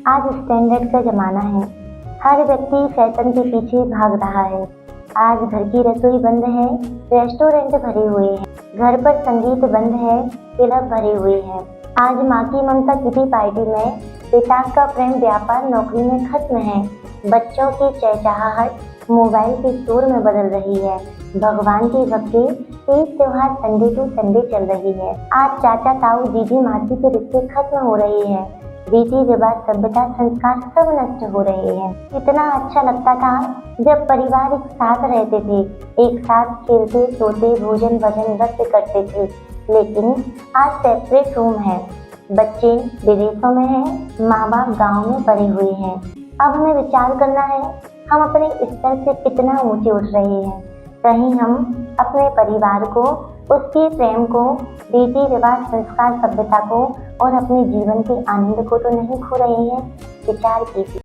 आज स्टैंडर्ड का ज़माना है। हर व्यक्ति फैशन के पीछे भाग रहा है। आज घर की रसोई बंद है, रेस्टोरेंट भरे हुए हैं, घर पर संगीत बंद है, क्लब भरे हुए हैं। आज माँ की ममता किटी पार्टी में, पिता का प्रेम व्यापार नौकरी में खत्म है, बच्चों की चहचहाहट मोबाइल के शोर में बदल रही है, भगवान की भक्ति एक त्योहार संडे टू संडे चल रही है। आज चाचा ताऊ दीदी मासी के रिश्ते खत्म हो रहे हैं, रीति रिवाज सभ्यता संस्कार सब नष्ट हो रहे हैं। कितना अच्छा लगता था जब परिवार एक साथ रहते थे, एक साथ खेलते सोते भोजन भजन व्रत करते थे। लेकिन आज सेपरेट रूम है, बच्चे विदेशों में हैं, माँ बाप गाँव में पड़े हुए हैं। अब हमें विचार करना है हम अपने स्तर से कितना ऊंचे उठ रहे हैं। कहीं हम अपने परिवार को, उसके प्रेम को, रीति रिवाज संस्कार सभ्यता को और अपने जीवन के आनंद को तो नहीं खो रहे हैं। विचार कीजिए।